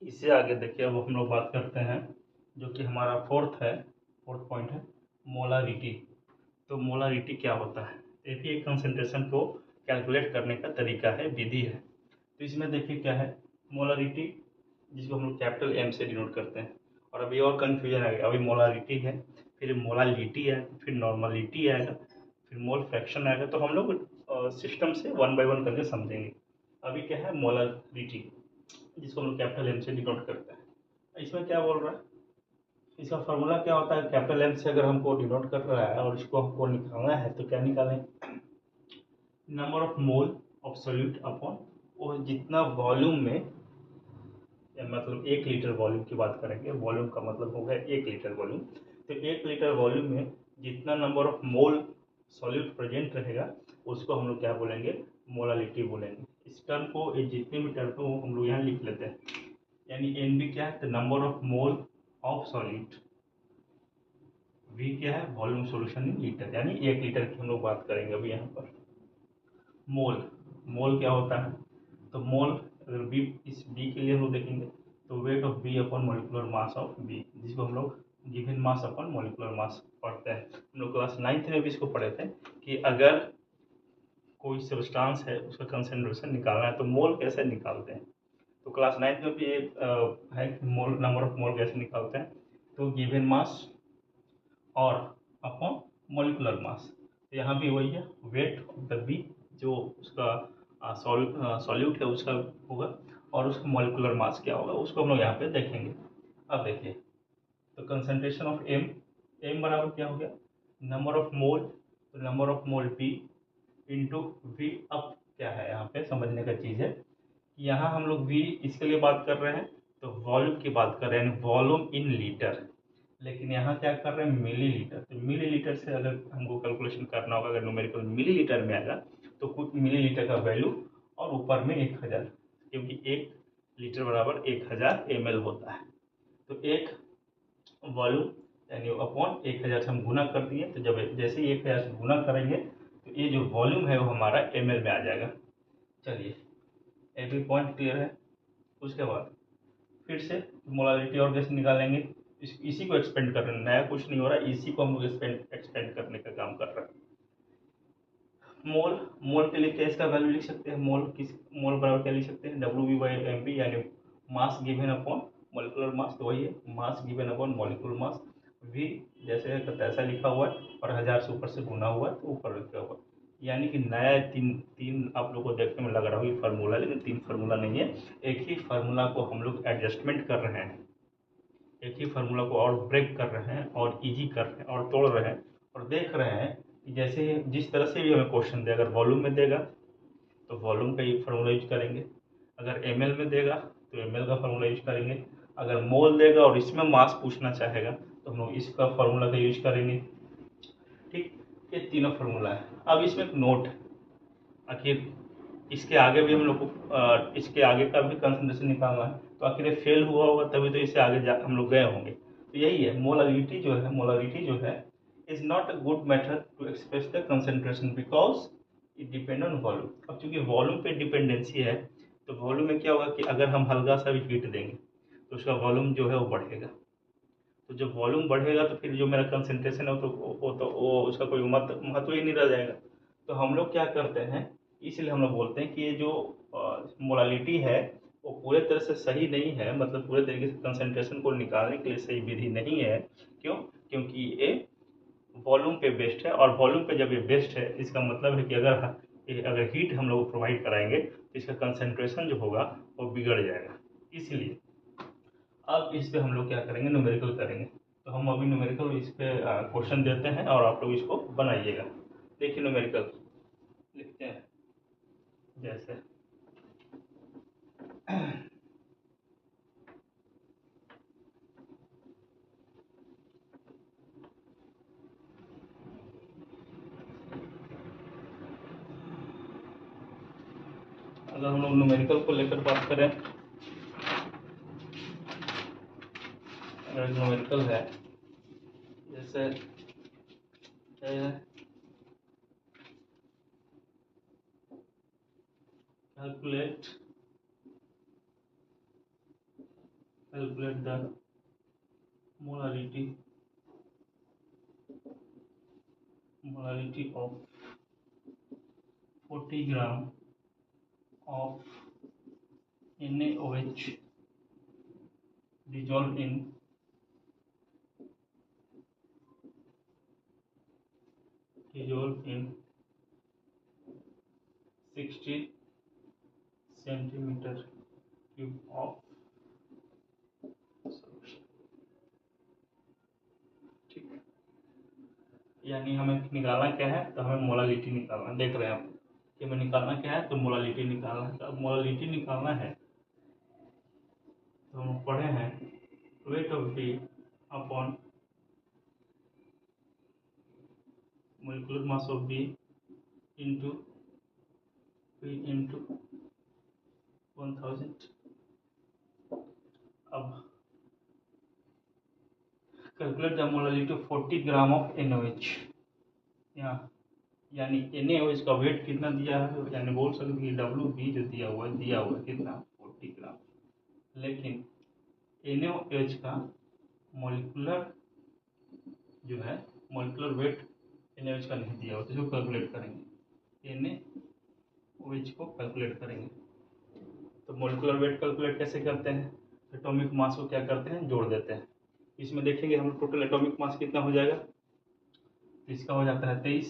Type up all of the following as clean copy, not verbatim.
इससे आगे देखिए, अब हम लोग बात करते हैं जो कि हमारा फोर्थ पॉइंट है, मोलारिटी। तो मोलारिटी क्या होता है? ये भी एक कंसंट्रेशन को कैलकुलेट करने का तरीका है, विधि है। तो इसमें देखिए क्या है, मोलारिटी, जिसको हम लोग कैपिटल एम से डिनोट करते हैं। और अभी और कन्फ्यूजन आ गया, अभी मोलारिटी है, फिर मोलालिटी है, फिर नॉर्मलिटी आएगा, फिर मोल फ्रैक्शन आएगा। तो हम लोग सिस्टम से वन बाय वन करके समझेंगे। अभी क्या है, मोलारिटी, जिसको हम लोग कैपिटल एम से डिनोट करते हैं। इसमें क्या बोल रहा है, इसका फॉर्मूला क्या होता है? कैपिटल एम से अगर हमको डिनोट कर रहा है और इसको हमको निकालना है तो क्या निकालें? Number of mole of solute upon वो जितना वॉल्यूम में, मतलब 1 लीटर वॉल्यूम की बात करेंगे, वॉल्यूम का मतलब हो गया 1 लीटर वॉल्यूम। तो 1 लीटर वॉल्यूम में जितना number of mole solute present रहेगा उसको हम लोग क्या बोलेंगे? मोलालिटी बोलेंगे। इस टर्म को, ये जितने भी टर्म को हम लोग यहाँ लिख लेते हैं। यानी एन बी क्या है? तो number of mole of solute. V क्या है? वॉल्यूम सॉल्यूशन इन लीटर, यानी 1 लीटर की हम लोग बात करेंगे अभी यहाँ पर। मोल, मोल क्या होता है? तो मोल, अगर बी, इस बी के लिए हम लोग देखेंगे तो weight of B upon molecular mass of B, जिसको हम लोग given mass upon molecular mass पढ़ते हैं। हम लोग क्लास 9th में भी इसको पढ़े थे कि अगर कोई सब्सटेंस है उसका कंसेंट्रेशन निकालना है तो मोल कैसे निकालते हैं। तो क्लास 9th में भी ये है कि मोल, नंबर ऑफ मोल कैसे निकालते हैं। तो गिवन मास और अपॉन मोलिकुलर मास। तो यहाँ भी वही है, वेट ऑफ द बी, जो उसका सॉल्यूट है उसका होगा, और उसका मोलिकुलर मास क्या होगा उसको हम लोग यहाँ पे देखेंगे। अब देखिए, तो कंसंट्रेशन ऑफ एम, एम बराबर क्या हो गया? नंबर ऑफ मोल, तो number of mole P into V. अब क्या है यहाँ पे समझने का चीज़ है, यहाँ हम लोग वी इसके लिए बात कर रहे हैं, तो वॉल्यूम की बात कर रहे हैं, यानी वॉल्यूम इन लीटर। लेकिन यहाँ क्या कर रहे हैं? मिलीलीटर। तो मिलीलीटर से अगर हमको कैलकुलेशन करना होगा, अगर न्यूमेरिकल मिलीलीटर में आएगा तो कुछ मिलीलीटर का वैल्यू और ऊपर में 1000, क्योंकि 1 लीटर बराबर 1000 ml होता है। तो एक वॉल्यूम यानी अपॉन 1000 से हम गुना कर दिए, तो जब जैसे ही 1000 से गुना करेंगे तो ये जो वॉल्यूम है वो हमारा ml में आ जाएगा। चलिए, ये भी पॉइंट क्लियर है। उसके बाद फिर से मोलारिटी और कैसे निकालेंगे? इसी को एक्सपेंड कर रहे हैं, नया कुछ नहीं हो रहा है, इसी को हम लोग एक्सपेंड करने का काम कर रहे हैं। मोल, मोल के लिए क्या इसका वैल्यू लिख सकते हैं? मोल बराबर क्या लिख सकते हैं? W B by M B, यानी mass given upon molecular mass. तो वही है, mass given upon molecular mass. वी जैसे है तैसा लिखा हुआ है, और 1000 से ऊपर से गुना हुआ है तो ऊपर लिखा हुआ है। यानी कि नया तीन तीन आप लोग को देखने में लग रहा होगा फार्मूला, लेकिन 3 फार्मूला नहीं है, एक ही फार्मूला को हम लोग एडजस्टमेंट कर रहे हैं, एक ही फार्मूला को और ब्रेक कर रहे हैं और इजी कर रहे हैं और तोड़ रहे हैं, और देख रहे हैं कि जैसे जिस तरह से भी हमें क्वेश्चन दे, अगर वॉल्यूम में देगा तो वॉल्यूम का ही फार्मूला यूज करेंगे, अगर एम में देगा तो एम का फार्मूला यूज करेंगे, अगर मोल देगा और इसमें मास पूछना चाहेगा तो हम लोग इसका फार्मूला का यूज करेंगे। ठीक, ये तीनों फार्मूला है। अब इसमें एक नोट है, आखिर इसके आगे भी हम लोग को इसके आगे का भी कंसंट्रेशन निकालना है, तो आखिर ये फेल हुआ होगा तभी तो इससे आगे जा हम लोग गए होंगे। तो यही है, मोलारिटी जो है is not a good method to express the concentration because it depend on volume. अब चूंकि वॉल्यूम पे डिपेंडेंसी है, तो वॉल्यूम में क्या होगा कि अगर हम हल्का सा भी हीट देंगे तो उसका वॉल्यूम जो है वो बढ़ेगा। तो जब वॉल्यूम बढ़ेगा तो फिर जो मेरा कंसंट्रेशन है वो उसका कोई महत्व ही नहीं रह जाएगा। तो हम लोग क्या करते हैं, इसलिए हम लोग बोलते हैं कि ये जो मोलालिटी है वो पूरे तरह से सही नहीं है, मतलब पूरे तरीके से कंसंट्रेशन को निकालने के लिए सही विधि नहीं है। क्यों? क्योंकि ये वॉल्यूम पे बेस्ड है, और वॉल्यूम पे जब ये बेस्ड है इसका मतलब है कि अगर हीट हम लोग प्रोवाइड कराएंगे तो इसका कंसंट्रेशन जो होगा वो बिगड़ जाएगा। इसलिए अब इस पे हम लोग क्या करेंगे, न्यूमेरिकल करेंगे। तो हम अभी न्यूमेरिकल इस पे क्वेश्चन देते हैं और आप लोग इसको बनाइएगा। देखिए न्यूमेरिकल लिखते हैं, जैसे अगर हम लोग न्यूमेरिकल को लेकर बात करें, अगर न्यूमेरिकल है जैसे calculate calculate the molarity of 40 gram of NaOH dissolved in 60 centimeter cube of solution। ठीक है, यानी हमें निकालना क्या है, तो हमें मोलालिटी निकालना, देख रहे हैं आप कि हमें निकालना क्या है, तो मोलालिटी निकालना है। तो अब मोलालिटी निकालना है तो हम पढ़े हैं weight of B upon molecular mass of B into P into 1000। अब calculate the molality of 40 gram of NaOH, यानी NaOH का वेट कितना दिया है, यानी बोल सकते कि WB जो दिया हुआ है कितना 40 ग्राम, लेकिन NaOH का मोलिकुलर जो है मोलिकुलर वेट NaOH का नहीं दिया हुआ, तो इसको कैलकुलेट करेंगे, NaOH को कैलकुलेट करेंगे। तो मोलिकुलर वेट कैलकुलेट कैसे करते हैं, एटॉमिक मास को क्या करते हैं, जोड़ देते हैं। इसमें देखेंगे हम टोटल एटॉमिक मास कितना हो जाएगा, तो इसका हो जाता है 23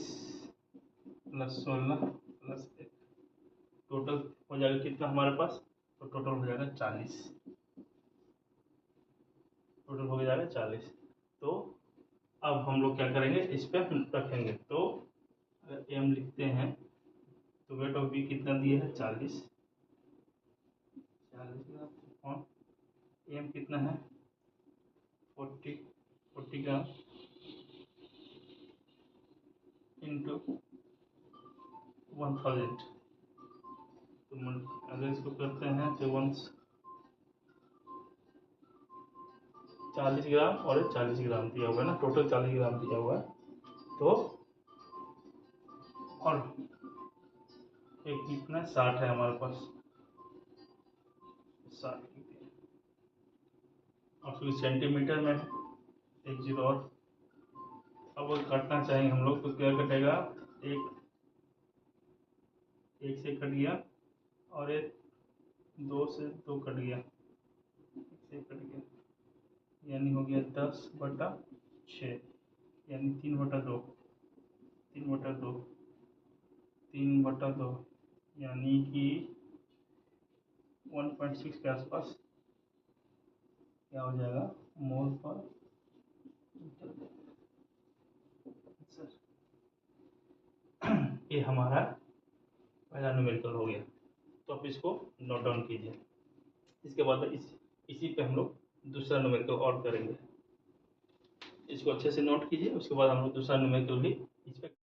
+ 16 + 1, टोटल हो जाएगा कितना हमारे पास, तो टोटल हो जाएगा 40, टोटल हो जाएगा 40। तो अब हम लोग क्या करेंगे, इस पर रखेंगे, तो अगर एम लिखते हैं तो वेट ऑफ बी कितना दिया है 40 और एम कितना है 40 ग्राम इंटू 1000। तो अगर इसको करते हैं तो 40 ग्राम और 40 ग्राम दिया हुआ है ना, टोटल 40 ग्राम दिया हुआ है। तो और एक कितना 60 है हमारे पास, 60 और फिर सेंटीमीटर में एक जीरो और। अब अगर काटना चाहेंगे हम लोग तो क्या कटेगा, एक से कट गया और एक 2 से 2 कट गया, एक से कट गया, यानी हो गया 10/6, यानी 3/2, 3/2, 3/2, यानी कि 1.6 के आसपास क्या हो जाएगा मोल पर लीटर। ये हमारा पहला न्यूमेरिकल हो गया, तो आप इसको नोट डाउन कीजिए। इसके बाद इसी पे हम लोग दूसरा न्यूमेरिकल और करेंगे, इसको अच्छे से नोट कीजिए। उसके बाद हम लोग दूसरा न्यूमेरिकल भी इस पे